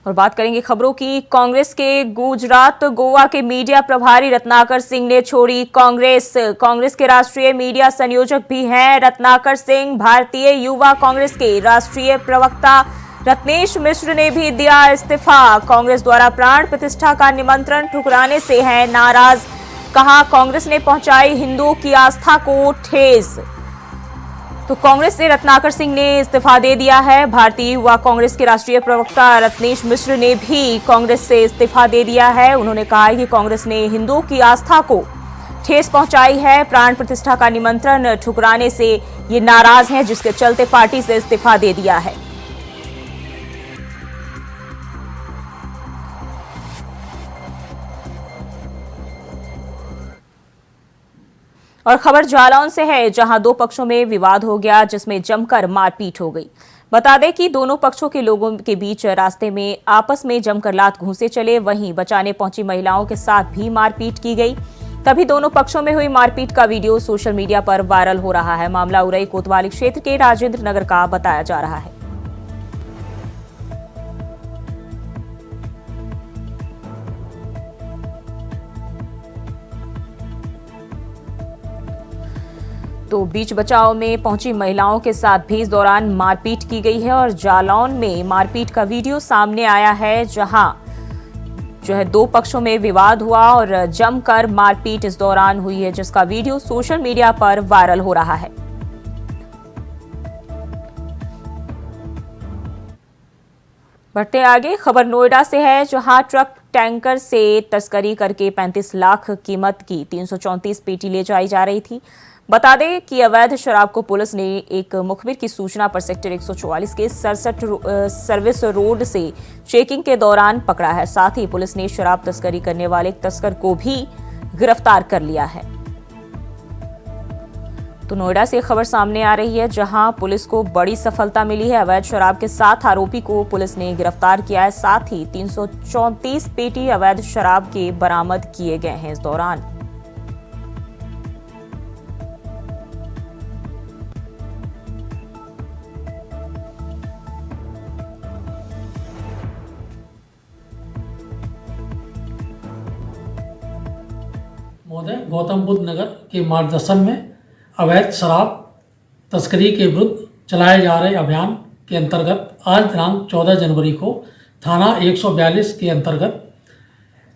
और बात करेंगे खबरों की। कांग्रेस के गुजरात गोवा के मीडिया प्रभारी रत्नाकर सिंह ने छोड़ी कांग्रेस। कांग्रेस के राष्ट्रीय मीडिया संयोजक भी हैं रत्नाकर सिंह। भारतीय युवा कांग्रेस के राष्ट्रीय प्रवक्ता रत्नेश मिश्र ने भी दिया इस्तीफा। कांग्रेस द्वारा प्राण प्रतिष्ठा का निमंत्रण ठुकराने से हैं नाराज। कहा, कांग्रेस ने पहुंचाई हिंदुओं की आस्था को ठेस। तो कांग्रेस से रत्नाकर सिंह ने इस्तीफा दे दिया है। भारतीय युवा कांग्रेस के राष्ट्रीय प्रवक्ता रत्नेश मिश्र ने भी कांग्रेस से इस्तीफा दे दिया है। उन्होंने कहा है कि कांग्रेस ने हिंदुओं की आस्था को ठेस पहुंचाई है। प्राण प्रतिष्ठा का निमंत्रण ठुकराने से ये नाराज हैं, जिसके चलते पार्टी से इस्तीफा दे दिया है। और खबर जालौन से है, जहां दो पक्षों में विवाद हो गया, जिसमें जमकर मारपीट हो गई। बता दें कि दोनों पक्षों के लोगों के बीच रास्ते में आपस में जमकर लात घूंसे चले। वहीं बचाने पहुंची महिलाओं के साथ भी मारपीट की गई। तभी दोनों पक्षों में हुई मारपीट का वीडियो सोशल मीडिया पर वायरल हो रहा है। मामला उरई कोतवाली क्षेत्र के राजेंद्र नगर का बताया जा रहा है। तो बीच बचाव में पहुंची महिलाओं के साथ भी इस दौरान मारपीट की गई है। और जालौन में मारपीट का वीडियो सामने आया है, जहां जो है दो पक्षों में विवाद हुआ और जमकर मारपीट इस दौरान हुई है, जिसका वीडियो सोशल मीडिया पर वायरल हो रहा है। बढ़ते आगे, खबर नोएडा से है, जहां ट्रक टैंकर से तस्करी करके 35 लाख कीमत की 334 पेटी ले जाई जा रही थी। बता दें कि अवैध शराब को पुलिस ने एक मुखबिर की सूचना पर सेक्टर 144 के 67 सर्विस रोड से चेकिंग के दौरान पकड़ा है। साथ ही पुलिस ने शराब तस्करी करने वाले एक तस्कर को भी गिरफ्तार कर लिया है। तो नोएडा से खबर सामने आ रही है, जहां पुलिस को बड़ी सफलता मिली है। अवैध शराब के 7 आरोपी को पुलिस ने गिरफ्तार किया है। साथ ही 334 पेटी अवैध शराब के बरामद किए गए हैं इस दौरान। महोदय, गौतम बुद्ध नगर के मार्गदर्शन में अवैध शराब तस्करी के विरुद्ध चलाए जा रहे अभियान के अंतर्गत आज दिनांक 14 जनवरी को थाना 142 के अंतर्गत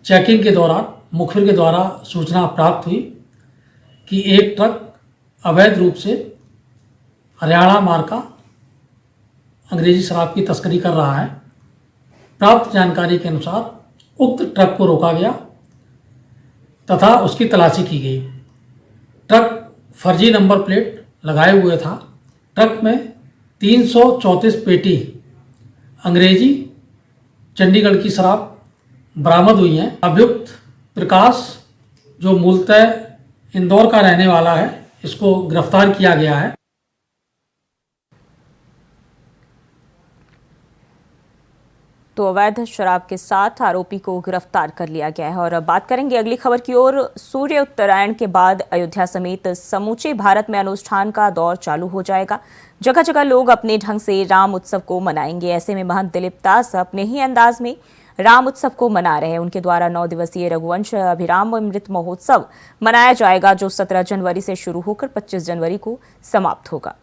चेकिंग के दौरान मुखबिर के द्वारा सूचना प्राप्त हुई कि एक ट्रक अवैध रूप से हरियाणा मार्का अंग्रेजी शराब की तस्करी कर रहा है। प्राप्त जानकारी के अनुसार उक्त ट्रक को रोका गया तथा उसकी तलाशी की गई। ट्रक फर्जी नंबर प्लेट लगाए हुए था। ट्रक में 334 पेटी अंग्रेजी चंडीगढ़ की शराब बरामद हुई हैं। अभियुक्त प्रकाश, जो मूलतः इंदौर का रहने वाला है, इसको गिरफ्तार किया गया है। तो अवैध शराब के 7 आरोपी को गिरफ्तार कर लिया गया है। और अब बात करेंगे अगली खबर की ओर। सूर्य उत्तरायण के बाद अयोध्या समेत समूचे भारत में अनुष्ठान का दौर चालू हो जाएगा। जगह जगह लोग अपने ढंग से राम उत्सव को मनाएंगे। ऐसे में महंत दिलीप दास अपने ही अंदाज में राम उत्सव को मना रहे हैं। उनके द्वारा 9 दिवसीय रघुवंश अभिराम अमृत महोत्सव मनाया जाएगा, जो 17 जनवरी से शुरू होकर 25 जनवरी को समाप्त होगा।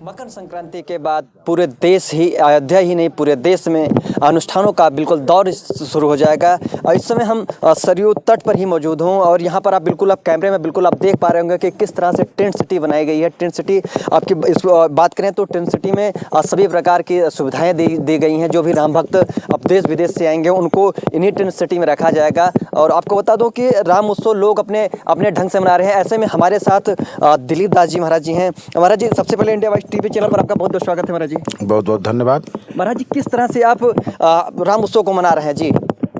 मकर संक्रांति के बाद पूरे देश ही, अयोध्या ही नहीं पूरे देश में अनुष्ठानों का बिल्कुल दौर शुरू हो जाएगा। और इस समय हम सरयू तट पर ही मौजूद हूँ और यहाँ पर आप कैमरे में बिल्कुल आप देख पा रहे होंगे कि किस तरह से टेंट सिटी बनाई गई है। टेंट सिटी आपकी इस बात करें तो टेंट सिटी में सभी प्रकार की सुविधाएँ दी गई हैं। जो भी राम भक्त अब देश विदेश से आएंगे उनको इन्हीं टेंट सिटी में रखा जाएगा। और आपको बता दो कि राम उत्सव लोग अपने अपने ढंग से मना रहे हैं। ऐसे में हमारे साथ दिलीप दास जी महाराज जी हैं। महाराज जी, सबसे पहले इंडिया वाइज टीवी चैनल पर आपका बहुत बहुत स्वागत है। महाराज जी, बहुत बहुत धन्यवाद। महाराज जी, किस तरह से आप राम उत्सव को मना रहे हैं जी?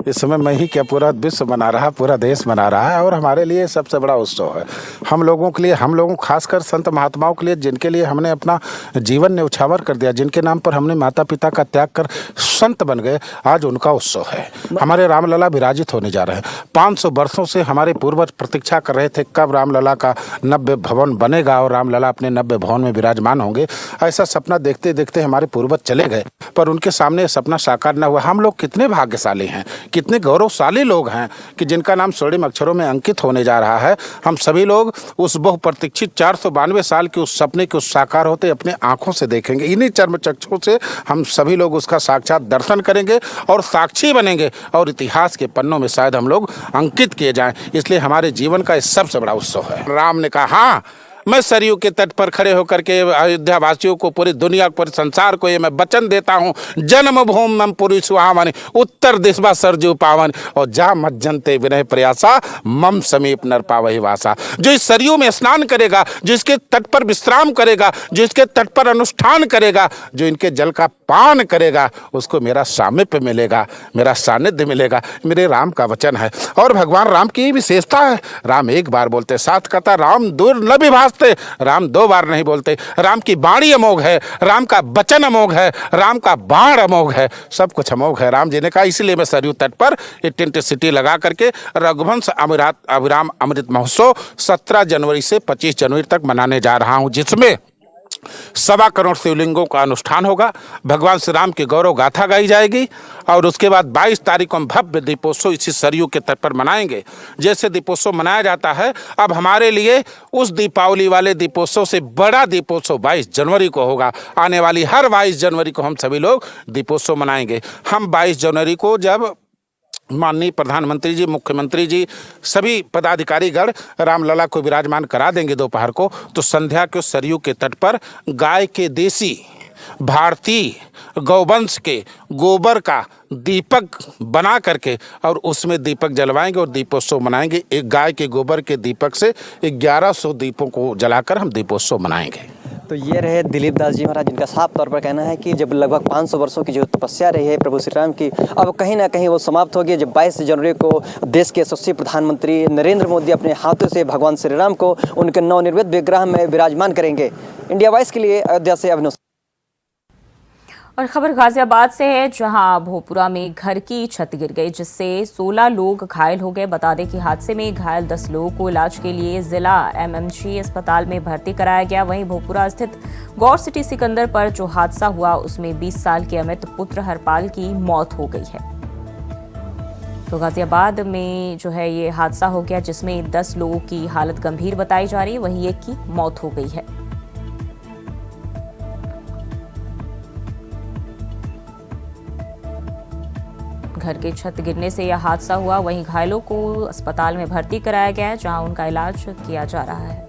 इस समय मैं ही क्या पूरा विश्व मना रहा, पूरा देश मना रहा है और हमारे लिए सबसे बड़ा उत्सव है। हम लोगों के लिए, हम लोगों खासकर संत महात्माओं के लिए, जिनके लिए हमने अपना जीवन न्यौछावर कर दिया, जिनके नाम पर हमने माता पिता का त्याग कर संत बन गए, आज उनका उत्सव है। हमारे रामलला विराजित होने जा रहे हैं। 500 वर्षों से हमारे पूर्वज प्रतीक्षा कर रहे थे कब रामलला का नव्य भवन बनेगा और रामलला अपने नव्य भवन में विराजमान होंगे। ऐसा सपना देखते देखते हमारे पूर्वज चले गए, पर उनके सामने सपना साकार न हुआ। हम लोग कितने भाग्यशाली हैं, कितने गौरवशाली लोग हैं कि जिनका नाम स्वर्णिम अक्षरों में अंकित होने जा रहा है। हम सभी लोग उस बहुप्रतीक्षित 492 साल के उस सपने को साकार होते अपने आंखों से देखेंगे। इन्हीं चर्म चक्षुओं से हम सभी लोग उसका साक्षात दर्शन करेंगे और साक्षी बनेंगे और इतिहास के पन्नों में शायद हम लोग अंकित किए जाएं। इसलिए हमारे जीवन का सबसे बड़ा उत्सव है। राम ने कहा, हाँ, मैं सरयू के तट पर खड़े होकर के अयोध्या वासियों को, पूरी दुनिया को, पूरे संसार को ये मैं वचन देता हूँ, जन्म भूमि मम पुरी सुहावनी, उत्तर दिशा सरजू पावन, और जा मत जनते विनय प्रयासा, मम समीप नर पावहि वासा। जो इस सरयू में स्नान करेगा, जो इसके तट पर विश्राम करेगा, जो इसके तट पर अनुष्ठान करेगा, जो इनके जल का पान करेगा, उसको मेरा सामीप्य मिलेगा, मेरा सानिध्य मिलेगा। मेरे राम का वचन है। और भगवान राम की विशेषता है, राम एक बार बोलते, साथ कहता राम दुर्लभ भाषते, राम 2 बार नहीं बोलते। राम की वाणी अमोघ है, राम का वचन अमोघ है, राम का बाण अमोघ है, सब कुछ अमोघ है। राम जी ने कहा, इसलिए मैं सरयू तट पर ये टेंट सिटी लगा करके रघुवंश अभिराम अमृत महोत्सव 17 जनवरी से 25 जनवरी तक मनाने जा रहा हूँ, जिसमें 1.25 करोड़ शिवलिंगों का अनुष्ठान होगा। भगवान श्री राम की गौरव गाथा गाई जाएगी और उसके बाद 22 तारीख को हम भव्य दीपोत्सव इसी सरयू के तट पर मनाएंगे। जैसे दीपोत्सव मनाया जाता है, अब हमारे लिए उस दीपावली वाले दीपोत्सव से बड़ा दीपोत्सव 22 जनवरी को होगा। आने वाली हर 22 जनवरी को हम सभी लोग दीपोत्सव मनाएंगे। हम 22 जनवरी को जब माननीय प्रधानमंत्री जी, मुख्यमंत्री जी, सभी पदाधिकारीगण रामलला को विराजमान करा देंगे दोपहर को, तो संध्या के सरयू के तट पर गाय के देसी भारतीय गौवंश के गोबर का दीपक बना करके और उसमें दीपक जलवाएंगे और दीपोत्सव मनाएंगे। एक गाय के गोबर के दीपक से 1100 दीपों को जलाकर हम दीपोत्सव मनाएंगे। तो ये रहे दिलीप दास जी महाराज, जिनका साफ तौर पर कहना है कि जब लगभग 500 वर्षों की जो तपस्या रही है प्रभु श्री राम की, अब कहीं ना कहीं वो समाप्त हो गई। जब 22 जनवरी को देश के यशस्वी प्रधानमंत्री नरेंद्र मोदी अपने हाथों से भगवान श्री राम को उनके नवनिर्मित विग्रह में विराजमान करेंगे। इंडिया वॉइस के लिए अयोध्या से अभिनव। और खबर गाजियाबाद से है, जहां भोपुरा में घर की छत गिर गई, जिससे 16 लोग घायल हो गए। बता दें कि हादसे में घायल 10 लोगों को इलाज के लिए जिला MMG अस्पताल में भर्ती कराया गया। वहीं भोपुरा स्थित गौर सिटी सिकंदर पर जो हादसा हुआ, उसमें 20 साल के अमित पुत्र हरपाल की मौत हो गई है। तो गाजियाबाद में जो है ये हादसा हो गया, जिसमें 10 लोगों की हालत गंभीर बताई जा रही है, वहीं एक की मौत हो गई है। घर की छत गिरने से यह हादसा हुआ। वहीं घायलों को अस्पताल में भर्ती कराया गया है, जहां उनका इलाज किया जा रहा है।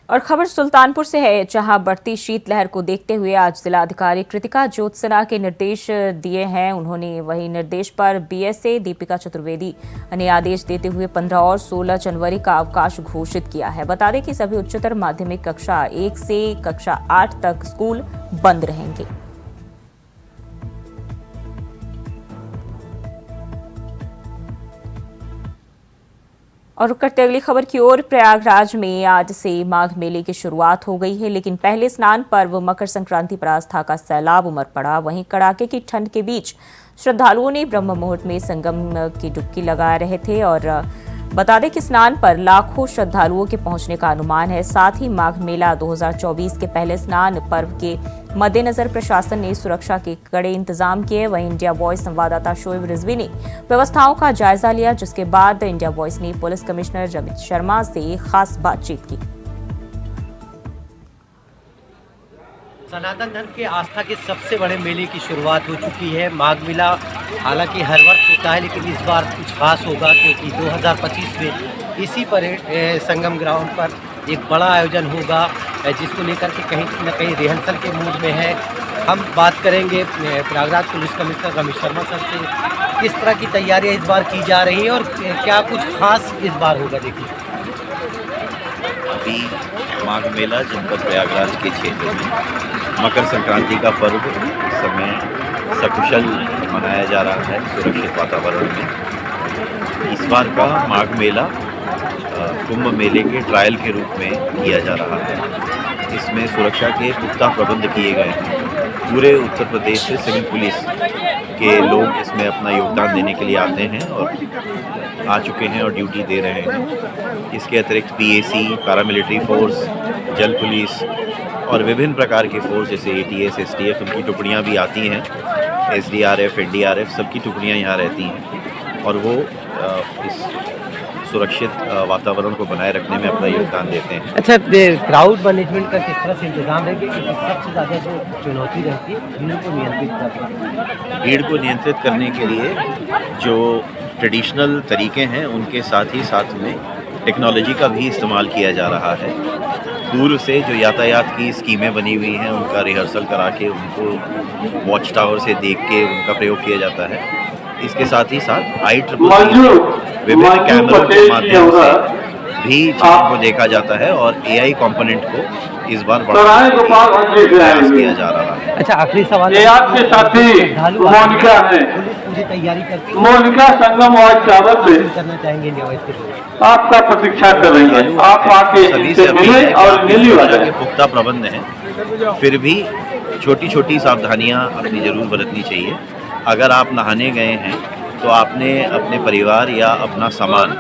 और खबर सुल्तानपुर से है, जहां बढ़ती शीतलहर को देखते हुए आज जिलाधिकारी कृतिका ज्योत्सना के निर्देश दिए हैं। उन्होंने वही निर्देश पर BSA दीपिका चतुर्वेदी ने आदेश देते हुए 15 और 16 जनवरी का अवकाश घोषित किया है। बता दें कि सभी उच्चतर माध्यमिक कक्षा 1 से कक्षा 8 तक स्कूल बंद रहेंगे। और रुक करते अगली खबर की ओर, प्रयागराज में आज से माघ मेले की शुरुआत हो गई है, लेकिन पहले स्नान पर्व मकर संक्रांति पर आस्था का सैलाब उमड़ पड़ा। वहीं कड़ाके की ठंड के बीच श्रद्धालुओं ने ब्रह्म मुहूर्त में संगम की डुबकी लगा रहे थे। और बता दें कि स्नान पर लाखों श्रद्धालुओं के पहुंचने का अनुमान है। साथ ही माघ मेला 2024 के पहले स्नान पर्व के मद्देनजर प्रशासन ने सुरक्षा के कड़े इंतजाम किए। वहीं इंडिया वॉइस संवाददाता शोएब रिजवी ने व्यवस्थाओं का जायजा लिया, जिसके बाद इंडिया वॉइस ने पुलिस कमिश्नर रमित शर्मा से खास बातचीत की। सनातन धर्म के आस्था के सबसे बड़े मेले की शुरुआत हो चुकी है। माघ मेला हालांकि हर वर्ष होता है, लेकिन इस बार कुछ खास होगा, क्योंकि 2025 में इसी पर संगम ग्राउंड पर एक बड़ा आयोजन होगा। जिसको लेकर के कहीं न कहीं रिहर्सल के मूड में है। हम बात करेंगे Prayagraj police commissioner Ramesh Sharma sir से, किस तरह की तैयारियां इस बार की जा रही हैं और क्या कुछ खास इस बार होगा। देखिए, अभी माघ मेला जनपद प्रयागराज के क्षेत्र में मकर संक्रांति का पर्व इस समय सकुशल मनाया जा रहा है सुरक्षित वातावरण में। इस बार का माघ मेला कुंभ मेले के ट्रायल के रूप में किया जा रहा है। इसमें सुरक्षा के पुख्ता प्रबंध किए गए हैं। पूरे उत्तर प्रदेश से सिविल पुलिस के लोग इसमें अपना योगदान देने के लिए आते हैं और आ चुके हैं और ड्यूटी दे रहे हैं। इसके अतिरिक्त पीएसी, पैरामिलिट्री फोर्स, जल पुलिस और विभिन्न प्रकार के फोर्स जैसे एटीएस, एसटीएफ, उनकी टुकड़ियाँ भी आती हैं। एसडीआरएफ, एनडीआरएफ सबकी टुकड़ियाँ यहाँ रहती हैं और वो इस सुरक्षित वातावरण को बनाए रखने में अपना योगदान देते हैं। अच्छा, क्राउड मैनेजमेंट का किस तरह से इंतजाम है, क्योंकि सबसे ज़्यादा जो चुनौती रहती है भीड़ को नियंत्रित करना। भीड़ को नियंत्रित करने के लिए जो ट्रेडिशनल तरीके हैं उनके साथ ही साथ में टेक्नोलॉजी का भी इस्तेमाल किया जा रहा है। पूर्व से जो यातायात की स्कीमें बनी हुई हैं उनका रिहर्सल करा के उनको वॉच टावर से देख के उनका प्रयोग किया जाता है। इसके साथ ही साथ IEEE विभिन्न कैमरों के माध्यम से भी चीज़ों को देखा जाता है और AI कंपोनेंट को इस बार प्रयास किया जा रहा है। अच्छा, आखिरी सवाल ये आपके साथी मोनिका है, पूरी तैयारी करके मोनिका संगम और चावल से करना चाहेंगे इंडिया के लिए। आपका प्रतीक्षा करेंगे। आप आके सभी से इनसे अपील मिले है और कि मिली सुरक्षा वाले के पुख्ता प्रबंध हैं, फिर भी छोटी छोटी सावधानियां अपनी जरूर बरतनी चाहिए। अगर आप नहाने गए हैं तो आपने अपने परिवार या अपना सामान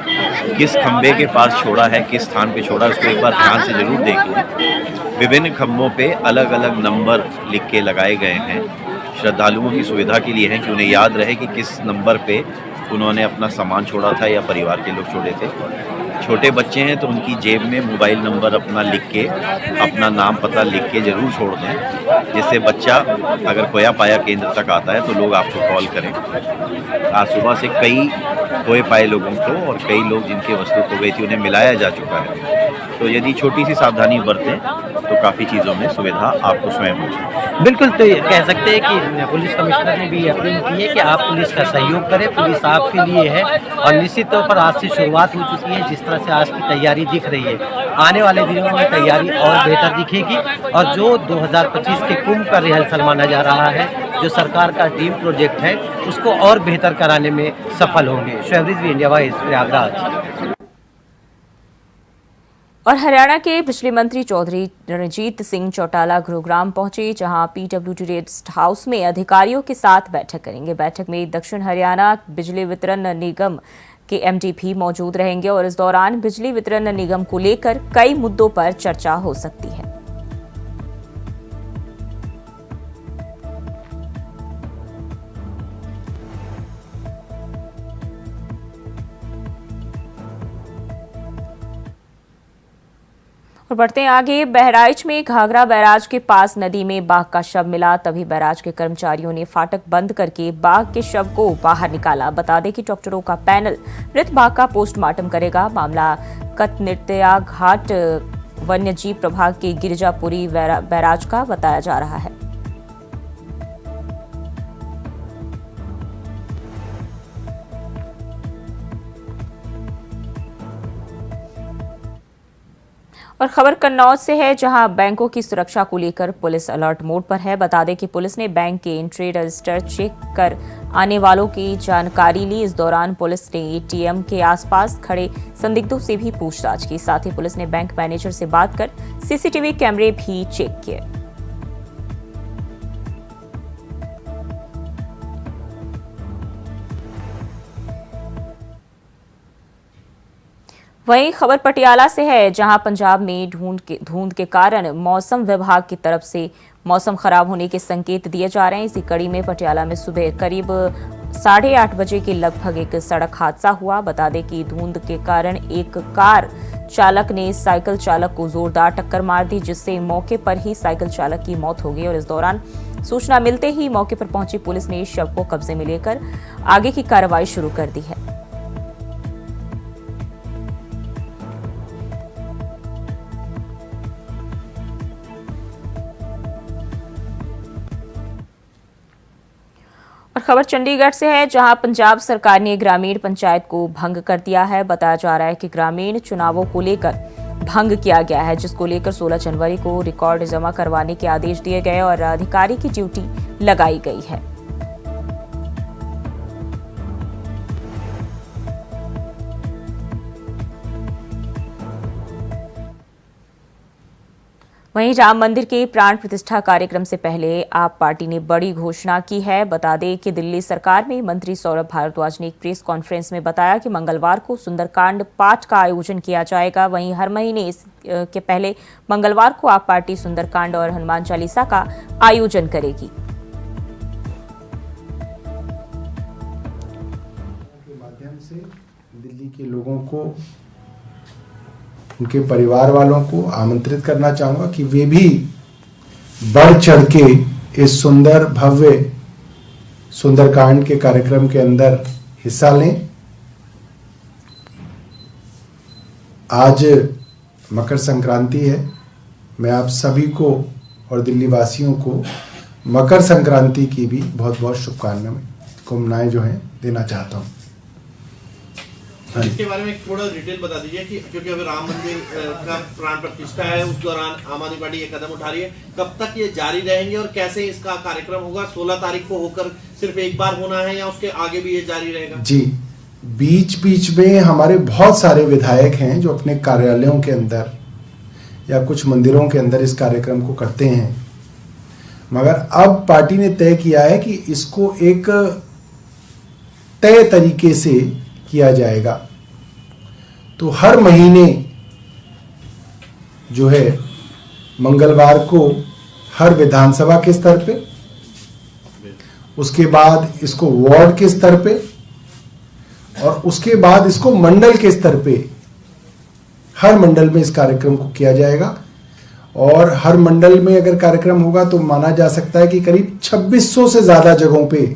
किस खंबे के पास छोड़ा है, किस स्थान पे छोड़ा है, उसको एक बार ध्यान से ज़रूर देख लें। विभिन्न खंभों पे अलग अलग नंबर लिख के लगाए गए हैं, श्रद्धालुओं की सुविधा के लिए है कि उन्हें याद रहे कि किस नंबर पे उन्होंने अपना सामान छोड़ा था या परिवार के लोग छोड़े थे। छोटे बच्चे हैं तो उनकी जेब में मोबाइल नंबर अपना लिख के, अपना नाम पता लिख के ज़रूर छोड़ दें, जिससे बच्चा अगर खोया पाया केंद्र तक आता है तो लोग आपको कॉल करें। आज सुबह से कई खोए पाए लोगों को और कई लोग जिनकी वस्तु खो गई थी उन्हें मिलाया जा चुका है। तो यदि छोटी सी सावधानी बरतें तो काफ़ी चीज़ों में सुविधा आपको स्वयं होगी। बिल्कुल, तो ये कह सकते हैं कि पुलिस कमिश्नर ने भी अपील की है कि आप पुलिस का सहयोग करें, पुलिस आपके लिए है और निश्चित तौर पर आज से शुरुआत हो चुकी है। जिस तरह से आज की तैयारी दिख रही है, आने वाले दिनों में तैयारी और बेहतर दिखेगी और जो 2025 के कुंभ का रिहर्सल माना जा रहा है, जो सरकार का ड्रीम प्रोजेक्ट है, उसको और बेहतर कराने में सफल होंगे। Shoaib Rizvi, India wise, Prayagraj. और हरियाणा के बिजली मंत्री चौधरी रणजीत सिंह चौटाला गुरुग्राम पहुंचे, जहां PWD रेस्ट हाउस में अधिकारियों के साथ बैठक करेंगे। बैठक में दक्षिण हरियाणा बिजली वितरण निगम के MD भी मौजूद रहेंगे और इस दौरान बिजली वितरण निगम को लेकर कई मुद्दों पर चर्चा हो सकती है। और बढ़ते हैं आगे। बहराइच में घाघरा बैराज के पास नदी में बाघ का शव मिला, तभी बैराज के कर्मचारियों ने फाटक बंद करके बाघ के शव को बाहर निकाला। बता दें कि डॉक्टरों का पैनल मृत बाघ का पोस्टमार्टम करेगा। मामला कतनित्या घाट वन्यजीव प्रभाग के गिरिजापुरी बैराज का बताया जा रहा है। और खबर कन्नौज से है, जहां बैंकों की सुरक्षा को लेकर पुलिस अलर्ट मोड पर है। बता दें कि पुलिस ने बैंक के एंट्री रजिस्टर चेक कर आने वालों की जानकारी ली। इस दौरान पुलिस ने ATM के आसपास खड़े संदिग्धों से भी पूछताछ की। साथ ही पुलिस ने बैंक मैनेजर से बात कर CCTV कैमरे भी चेक किए। वहीं खबर पटियाला से है, जहां पंजाब में धुंध के कारण मौसम विभाग की तरफ से मौसम खराब होने के संकेत दिए जा रहे हैं। इसी कड़ी में पटियाला में सुबह करीब 8:30 बजे के लगभग एक सड़क हादसा हुआ। बता दें कि धुंध के कारण एक कार चालक ने साइकिल चालक को जोरदार टक्कर मार दी, जिससे मौके पर ही साइकिल चालक की मौत हो गई। और इस दौरान सूचना मिलते ही मौके पर पहुंची पुलिस ने शव को कब्जे में लेकर आगे की कार्रवाई शुरू कर दी है। खबर चंडीगढ़ से है, जहां पंजाब सरकार ने ग्रामीण पंचायत को भंग कर दिया है। बताया जा रहा है कि ग्रामीण चुनावों को लेकर भंग किया गया है, जिसको लेकर 16 जनवरी को रिकॉर्ड जमा करवाने के आदेश दिए गए और अधिकारी की ड्यूटी लगाई गई है। वहीं राम मंदिर के प्राण प्रतिष्ठा कार्यक्रम से पहले आप पार्टी ने बड़ी घोषणा की है। बता दें कि दिल्ली सरकार में मंत्री सौरभ भारद्वाज ने एक प्रेस कॉन्फ्रेंस में बताया कि मंगलवार को सुंदरकांड पाठ का आयोजन किया जाएगा। वहीं हर महीने के पहले मंगलवार को आप पार्टी सुंदरकांड और हनुमान चालीसा का आयोजन करेगी। के माध्यम से दिल्ली के लोगों को, उनके परिवार वालों को आमंत्रित करना चाहूंगा कि वे भी बढ़ चढ़ के इस सुंदर भव्य सुंदरकांड के कार्यक्रम के अंदर हिस्सा लें। आज मकर संक्रांति है। मैं आप सभी को और दिल्ली वासियों को मकर संक्रांति की भी बहुत बहुत शुभकामनाएं जो हैं देना चाहता हूं। इसके बारे में थोड़ा डिटेल बता दीजिए कि क्योंकि अभी राम मंदिर का प्राण प्रतिष्ठा है, उस दौरान आम आदमी पार्टी ये कदम उठा रही है, कब तक ये जारी रहेंगे और कैसे इसका कार्यक्रम होगा? 16 तारीख को होकर सिर्फ एक बार होना है या उसके आगे भी ये जारी रहेगा? जी, बीच बीच में हमारे बहुत सारे विधायक हैं जो अपने कार्यालयों के अंदर या कुछ मंदिरों के अंदर इस कार्यक्रम को करते हैं, मगर अब पार्टी ने तय किया है कि इसको एक तय तरीके से किया जाएगा। तो हर महीने जो है मंगलवार को हर विधानसभा के स्तर पे, उसके बाद इसको वार्ड के स्तर पे और उसके बाद इसको मंडल के स्तर पे, हर मंडल में इस कार्यक्रम को किया जाएगा। और हर मंडल में अगर कार्यक्रम होगा तो माना जा सकता है कि करीब 2600 से ज्यादा जगहों पे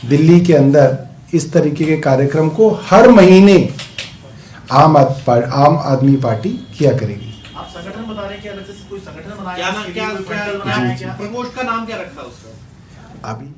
दिल्ली के अंदर इस तरीके के कार्यक्रम को हर महीने आम आदमी पार्टी किया करेगी। आप संगठन बता रहे हैं कि अलग से कोई संगठन बनाया है? क्या प्रकोष्ठ का नाम क्या रखा है उसका? अभी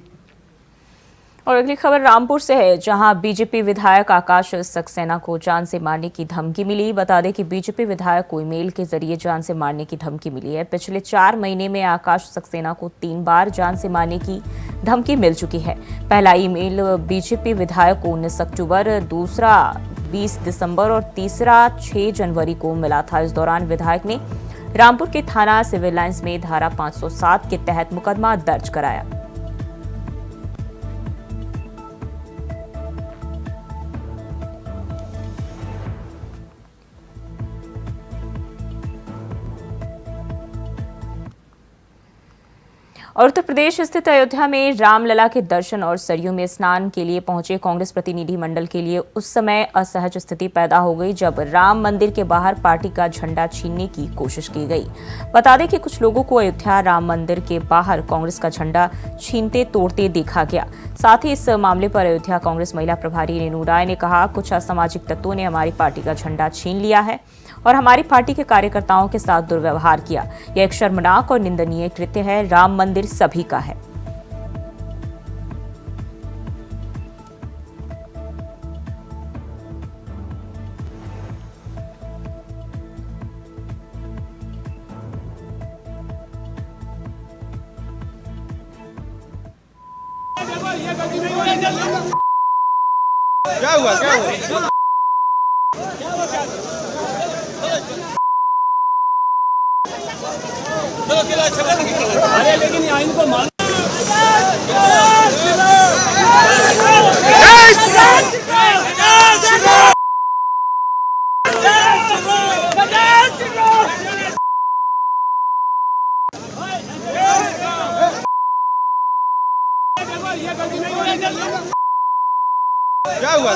और अगली खबर रामपुर से है, जहां बीजेपी विधायक आकाश सक्सेना को जान से मारने की धमकी मिली। बता दें कि बीजेपी विधायक को ईमेल के जरिए जान से मारने की धमकी मिली है। पिछले 4 महीने में आकाश सक्सेना को 3 बार जान से मारने की धमकी मिल चुकी है। पहला ईमेल बीजेपी विधायक को 19 अक्टूबर, दूसरा 20 दिसंबर और तीसरा 6 जनवरी को मिला था। इस दौरान विधायक ने रामपुर के थाना सिविल लाइंस में धारा 507 के तहत मुकदमा दर्ज कराया। और उत्तर प्रदेश स्थित अयोध्या में रामलला के दर्शन और सरयू में स्नान के लिए पहुंचे कांग्रेस प्रतिनिधि मंडल के लिए उस समय असहज स्थिति पैदा हो गई जब राम मंदिर के बाहर पार्टी का झंडा छीनने की कोशिश की गई। बता दें कि कुछ लोगों को अयोध्या राम मंदिर के बाहर कांग्रेस का झंडा छीनते तोड़ते देखा गया। साथ ही इस मामले पर अयोध्या कांग्रेस महिला प्रभारी रेणु राय ने कहा, कुछ असामाजिक तत्वों ने हमारी पार्टी का झंडा छीन लिया है और हमारी पार्टी के कार्यकर्ताओं के साथ दुर्व्यवहार किया। यह एक शर्मनाक और निंदनीय कृत्य है। राम मंदिर सभी का है। क्या हुआ? अरे लेकिन यहाँ इनको मान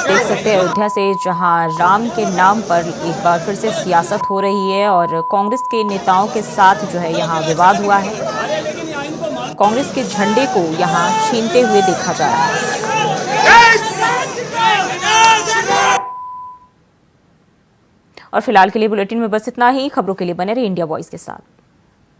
देख सकते हैं अयोध्या से, जहां राम के नाम पर एक बार फिर से सियासत हो रही है और कांग्रेस के नेताओं के साथ जो है यहां विवाद हुआ है। कांग्रेस के झंडे को यहां छीनते हुए देखा जा रहा है। और फिलहाल के लिए बुलेटिन में बस इतना ही। खबरों के लिए बने रहिए इंडिया वॉइस के साथ।